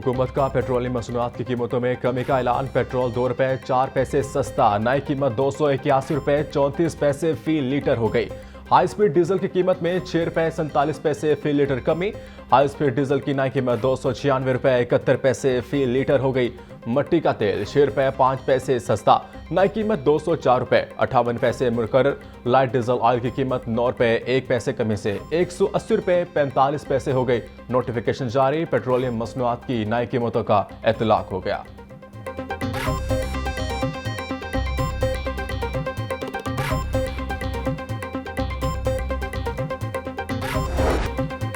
हुकूमत का पेट्रोलियम मसनूआत की कीमतों में कमी का ऐलान। पेट्रोल 2 रुपए 4 पैसे सस्ता, नई कीमत 281 रुपए 34 पैसे फी लीटर हो गई। हाई स्पीड डीजल की कीमत में 6 रुपए 47 पैसे फी लीटर कमी। हाई स्पीड डीजल की नई कीमत 296 रुपए 71 पैसे फी लीटर हो गई। मट्टी का तेल 6 रुपए 5 पैसे सस्ता, नई कीमत 204 रुपए 58 पैसे मुकर्रर। लाइट डीजल ऑयल की कीमत 9 रुपए 1 पैसे कमी से 180 रुपए 45 पैसे हो गई। नोटिफिकेशन जारी, पेट्रोलियम मसनूआत की नई कीमतों का इतलाक हो गया।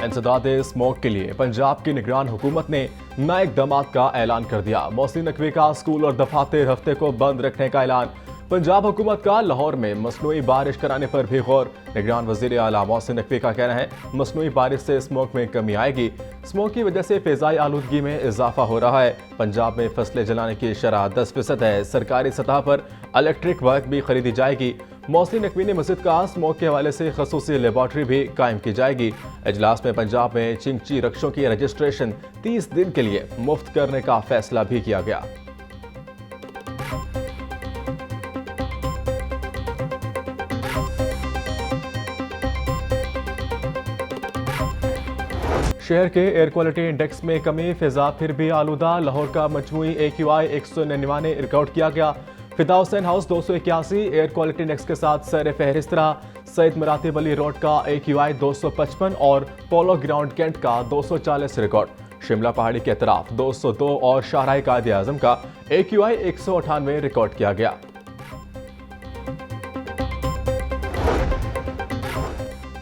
इंसदाद स्मोक के लिए पंजाब की निगरान हुकूमत ने नए इक़दाम का ऐलान कर दिया। मोहसिन नकवी का स्कूल और दफातर हफ्ते को बंद रखने का ऐलान। पंजाब हुकूमत का लाहौर में मसनूई बारिश कराने पर भी गौर। निगरान वज़ीर आला मोहसिन नकवी का कहना है मसनूई बारिश से स्मोक में कमी आएगी। स्मोक की वजह से फ़िज़ाई आलूदगी में इजाफा हो रहा है। पंजाब में फसलें जलाने की शरह 10% है। सरकारी सतह पर इलेक्ट्रिक बाइक भी खरीदी जाएगी। मोहसिन नकवी ने मज़ीद कहा स्मोक के हवाले से खसूसी लेबॉर्ट्री भी कायम की जाएगी। इजलास में पंजाब में चिंची रक्षों की रजिस्ट्रेशन 30 दिन के लिए मुफ्त करने का फैसला भी किया गया। शहर के एयर क्वालिटी इंडेक्स में कमी, फिजा फिर भी आलूदा। लाहौर का मजमूई AQI 199 रिकॉर्ड किया गया। फिदा Hussain house 281 air quality index के साथ सर फहरिस्त रहा। सईद मरातिब अली रोड का AQI 255 और पोलो ग्राउंड कैंट का 240 रिकॉर्ड। शिमला पहाड़ी के अतराफ 202 और शाहराह कायद आजम का AQI 198 रिकॉर्ड किया गया।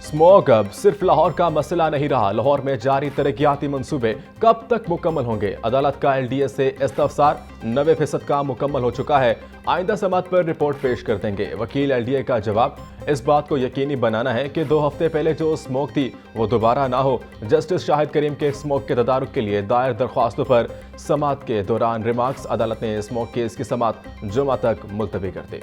स्मोक अब सिर्फ लाहौर का मसला नहीं रहा। लाहौर में जारी तरक्याती मंसूबे कब तक मुकम्मल होंगे? अदालत का LDA से इस्तफसार 90% का मुकम्मल हो चुका है। आइंदा समात पर रिपोर्ट पेश कर देंगे। वकील LDA का जवाब, इस बात को यकीनी बनाना है कि 2 हफ्ते पहले जो स्मोक थी वो दोबारा ना हो। जस्टिस शाहिद करीम के स्मोक के तदारुक के लिए दायर दरख्वास्तों पर समात के दौरान रिमार्क्स। अदालत ने स्मोक केस की समात जुमा तक मुलतवी कर दी।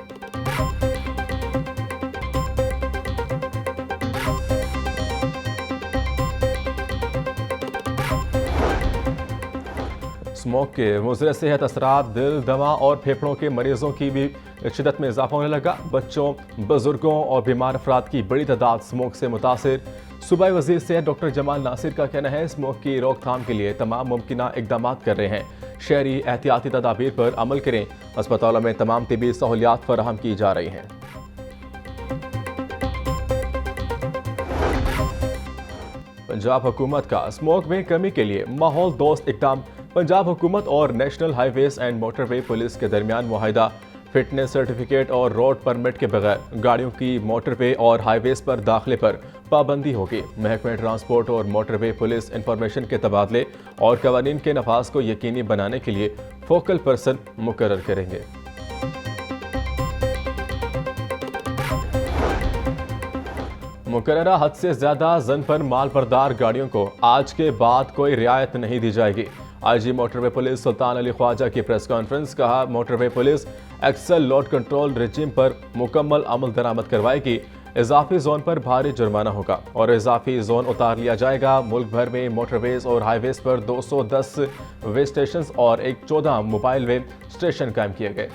स्मोक के मुज़र सेहत असरात दिल, दमा और फेफड़ों के मरीजों की भी शिदत में इजाफा होने लगा। बच्चों, बुजुर्गों और बीमार अफराद की बड़ी तादाद स्मोक से मुतासिर। सूबाई वज़ीर सेहत डॉक्टर जमाल नासिर का कहना है स्मोक की रोकथाम के लिए तमाम मुमकिन इक़दाम कर रहे हैं। शहरी एहतियाती तदाबीर पर अमल करें। अस्पतालों में तमाम तिबी सहूलियात फराहम की जा रही हैं। पंजाब हुकूमत का स्मोक में कमी के लिए माहौल दोस्त इक़दाम। पंजाब हुकूमत और national highways and motorway police के दरमियान मुआहिदा। फिटनेस सर्टिफिकेट और रोड परमिट के बगैर गाड़ियों की मोटरवे और हाईवेज पर दाखिले पर पाबंदी होगी। महकमे ट्रांसपोर्ट और मोटरवे पुलिस इंफॉर्मेशन के तबादले और कवानीन के नफाज को यकीनी बनाने के लिए फोकल पर्सन मुकर्रर करेंगे। मुकर्ररा हद से ज्यादा जन पर माल बरदार गाड़ियों को आज के बाद कोई रियायत नहीं दी जाएगी। IG motorway police Sultan Ali Khwaja की प्रेस कॉन्फ्रेंस। कहा motorway police axle load control regime पर मुकम्मल अमल दरामद करवाएगी। इजाफी जोन पर भारी जुर्माना होगा और इजाफी जोन उतार लिया जाएगा। मुल्क भर में मोटरवेज और हाईवेज पर 210 वे स्टेशन और 14 मोबाइल वे स्टेशन कायम किए गए।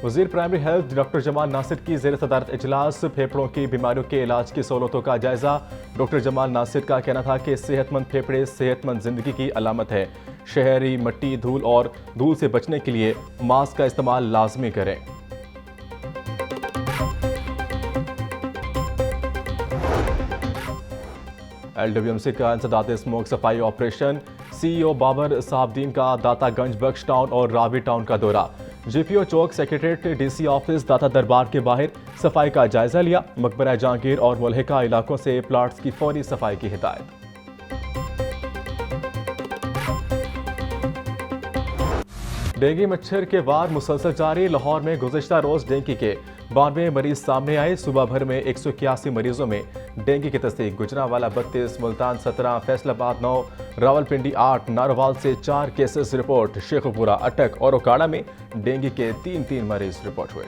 वज़ीर primary health doctor Jamal Nasir की ज़ेर सदारत इजलास। फेफड़ों की बीमारियों के इलाज की सहूलतों का जायजा। डॉक्टर जमाल नासिर का कहना था कि सेहतमंद फेफड़े सेहतमंद जिंदगी की अलामत है। शहरी मट्टी, धूल और धूल से बचने के लिए मास्क का इस्तेमाल लाजमी करें। LWMC का इंसदाद स्मोक सफाई ऑपरेशन। CEO बाबर साहबदीन का दातागंज, बख्श टाउन और रावी टाउन का दौरा। GPO चौक, सेक्रेटरीट, DC ऑफिस, दाता दरबार के बाहर सफाई का जायजा लिया। मकबरा जहांगीर और मुल्हिका इलाकों से प्लाट्स की फौरी सफाई की हिदायत। डेंगू मच्छर के वार मुसलसल जारी। लाहौर में गुज़िश्ता रोज डेंगू के 92 मरीज सामने आए। सुबह भर में 181 मरीजों में डेंगू की तस्दीक। गुजरांवाला 32, मुल्तान 17, फैसलाबाद 9, रावलपिंडी 8, नारोवाल से 4 केसेस रिपोर्ट। शेखपुरा, अटक और ओकाड़ा में डेंगू के 3 मरीज रिपोर्ट हुए।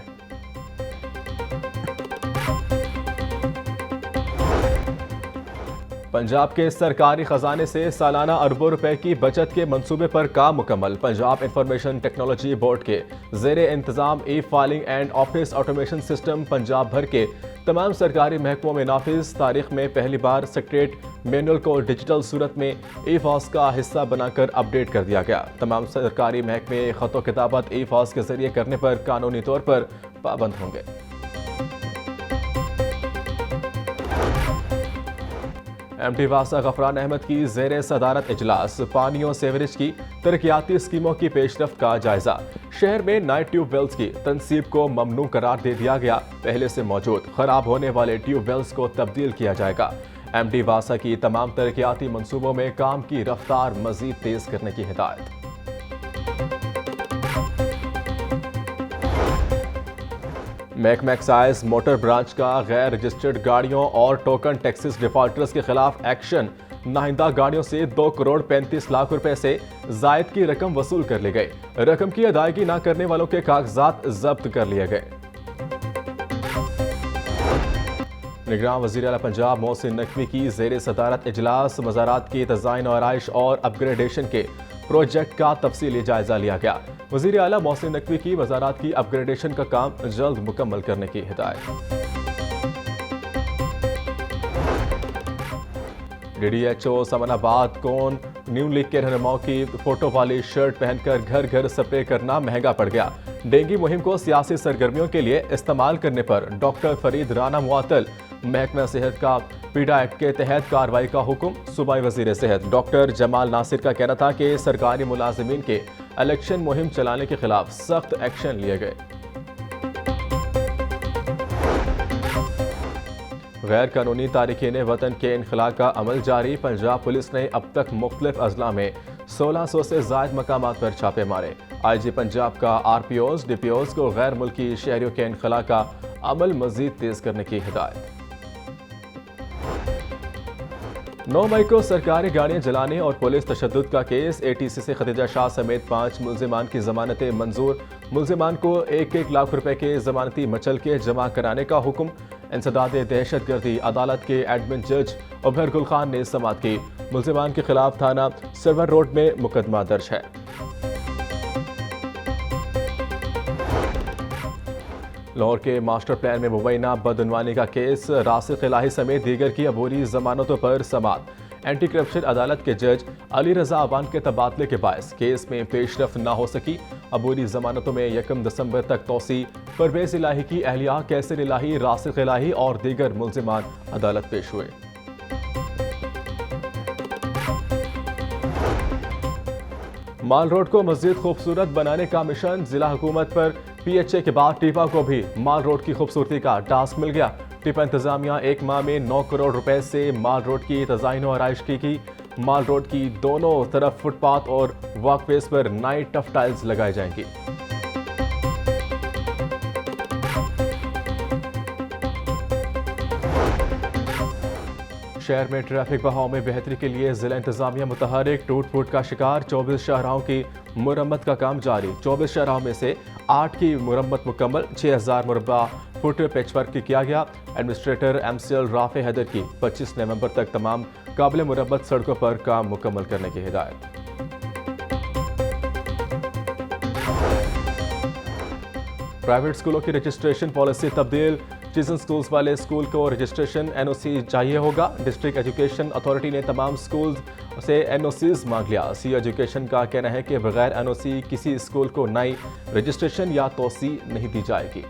पंजाब के सरकारी खजाने से सालाना अरबों रुपए की बचत के मंसूबे पर काम मुकम्मल। पंजाब इंफॉर्मेशन टेक्नोलॉजी बोर्ड के ज़ेरे इंतजाम ई filing and office automation system Punjab भर के तमाम सरकारी महकमों में नाफिज। तारीख में पहली बार सेक्रेटरीट मैनुअल को डिजिटल सूरत में ई फॉस का हिस्सा बनाकर अपडेट कर दिया गया। तमाम सरकारी महकमे खतो किताबत ई फॉस के जरिए करने पर कानूनी तौर पर पाबंद होंगे। एमडी वासा गफरान अहमद की ज़ेरे सदारत इजलास। पानी और सेवरेज की तरक्याती स्कीमों की पेशरफ्त का जायजा। शहर में नए ट्यूबवेल्स की तनसीब को ममनू करार दे दिया गया। पहले से मौजूद खराब होने वाले ट्यूबवेल्स को तब्दील किया जाएगा। एमडी वासा की तमाम तरक्याती मंसूबों में काम की रफ्तार मजीद तेज करने की हिदायत। महकमा एक्साइज मोटर ब्रांच का गैर रजिस्टर्ड गाड़ियों और टोकन टैक्सेस डिफॉल्टर्स के खिलाफ एक्शन। नाहिंदा गाड़ियों से 2 करोड़ 35 लाख रुपए से जायद की रकम वसूल कर ली गई। रकम की अदायगी न करने वालों के कागजात जब्त कर लिए गए। निगरान वज़ीर आला पंजाब मोहसिन नकवी की ज़ेरे सदारत इजलास। मज़ारात की डिज़ाइन और आइश और अपग्रेडेशन के प्रोजेक्ट का तफसीली जायजा लिया गया। वज़ीर आला मोहसिन नकवी की वज़ारात की अपग्रेडेशन का काम जल्द मुकम्मल करने की हिदायत। DDHO समनाबाद कौन न्यू लीग के रहनुमाओं की फोटो वाली शर्ट पहनकर घर घर स्प्रे करना महंगा पड़ गया। डेंगू मुहिम को सियासी सरगर्मियों के लिए इस्तेमाल करने पर डॉक्टर फरीद राना मुअत्तल। महकमा सेहत का पीडा एक्ट के तहत कार्रवाई का हुक्म। सूबाई वजीर सेहत डॉक्टर जमाल नासिर का कहना था कि सरकारी मुलाजिमीन के इलेक्शन मुहिम चलाने के खिलाफ सख्त एक्शन लिए गए। गैर कानूनी तारिकीन वतन के इनखला का अमल जारी। पंजाब पुलिस ने अब तक मुख्तलिफ अजला में 1600 से ज़ायद मकामात पर छापे मारे। IG पंजाब का RPOs DPOs को गैर मुल्की शहरियों के इनखला का अमल मजीद तेज करने की हिदायत। 9 मई को सरकारी गाड़ियां जलाने और पुलिस तशद्दुद का केस। ATC से खदीजा शाह समेत 5 मुल्जिमान की जमानतें मंजूर। मुल्जिमान को 1-1 लाख रुपए के जमानती मचल के जमा कराने का हुक्म। इंसदाद दहशतगर्दी अदालत के एडमिन जज उबैर गुल खान ने समाअत की। मुल्जिमान के खिलाफ थाना सर्वर रोड में मुकदमा दर्ज है। लाहौर के मास्टर प्लान में मुबैना बदउनवानी का केस। रासिक इलाही समेत दीगर की अबूरी जमानतों पर समाअत। एंटी करप्शन अदालत के जज अली रजा अवान के तबादले के बायस केस में पेशरफ न हो सकी। अबूरी जमानतों में 1 दिसंबर तक तोसी। परवेज इलाही की अहलिया कैसर इलाही, रासिक इलाही और दीगर मुल्जिमान अदालत पेश हुए। माल रोड को मज़ीद खूबसूरत बनाने का मिशन। जिला हुकूमत पर PHA के बाद टीपा को भी माल रोड की खूबसूरती का टास्क मिल गया। टीपा इंतजामिया 1 माह में 9 करोड़ रुपए से माल रोड की डिजाइन और आइश की। माल रोड की दोनों तरफ फुटपाथ और वॉकवेज पर नई टफ टाइल्स लगाई जाएंगी। शहर में ट्रैफिक बहाव में बेहतरी के लिए जिला इंतजामिया मुतहरिक। टूट फूट का शिकार 24 शाहराहों की मुरम्मत का काम जारी। 24 शाहराहों में से 8 की मुरम्मत मुकम्मल। 6000 मुरबा फुट पैचवर्क किया गया। एडमिनिस्ट्रेटर MCL राफे हैदर की 25 नवंबर तक तमाम काबिल मुरम्मत सड़कों पर काम मुकम्मल करने की हिदायत। प्राइवेट स्कूलों की रजिस्ट्रेशन पॉलिसी तब्दील। चिल्ड्रन स्कूल्स वाले स्कूल को रजिस्ट्रेशन NOC चाहिए होगा। डिस्ट्रिक्ट एजुकेशन अथॉरिटी ने तमाम स्कूल से NOCs मांग लिया। CEO एजुकेशन का कहना है कि बगैर NOC किसी स्कूल को नई रजिस्ट्रेशन या तोसी नहीं दी जाएगी।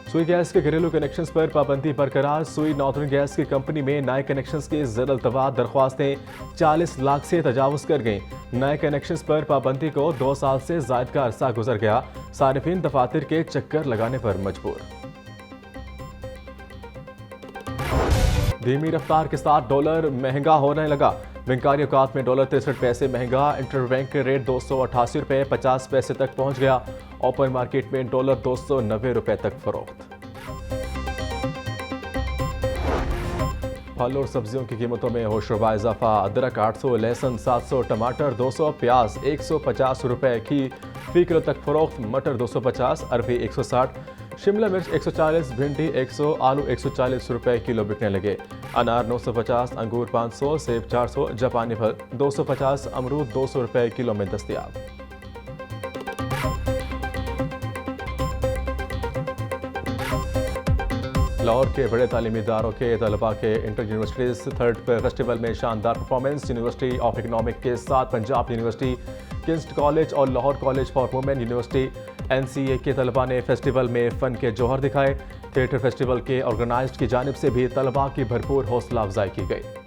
सुई गैस के घरेलू कनेक्शंस पर पाबंदी बरकरार। सुई नॉर्दर्न गैस की कंपनी में नए कनेक्शंस की ज़ेर-अल्तवा दरख्वास्तें 40 लाख से तजावुज़ कर गईं। नए कनेक्शंस पर पाबंदी को 2 साल से ज़ायद का अरसा गुजर गया। सारिफिन दफातर के चक्कर लगाने पर मजबूर। धीमी रफ्तार के साथ डॉलर महंगा होने लगा। बैंकारी औकात में डॉलर 63 पैसे महंगा। इंटरबैंक रेट 288 रुपये 50 पैसे तक पहुंच गया। ओपन मार्केट में डॉलर 290 रुपये तक फरोख्त। फल और सब्जियों की कीमतों में होशरुबा इजाफा। अदरक 800, लहसुन 700, टमाटर 200, प्याज 150 रुपये की फी किलो तक फरोख्त। मटर 250, अरबी 160, शिमला मिर्च 140, भिंडी 100, आलू 140 रुपए किलो बिकने लगे। अनार 950, अंगूर 500, सेब 400, जापानी फल 250, अमरूद 200 रुपए किलो में दस्तयाब। लाहौर के बड़े तालीमी इदारों के तलबा के इंटर यूनिवर्सिटीज़ थर्ड फेस्टिवल में शानदार परफॉर्मेंस। यूनिवर्सिटी ऑफ इकनॉमिक के साथ पंजाब यूनिवर्सिटी, किंग्स कॉलेज और Lahore college for women university NCA के तलबा ने फेस्टिवल में फ़न के जौहर दिखाए। थिएटर फेस्टिवल के ऑर्गेनाइज्ड की जानिब से भी तलबा की भरपूर हौसला अफजाई की गई।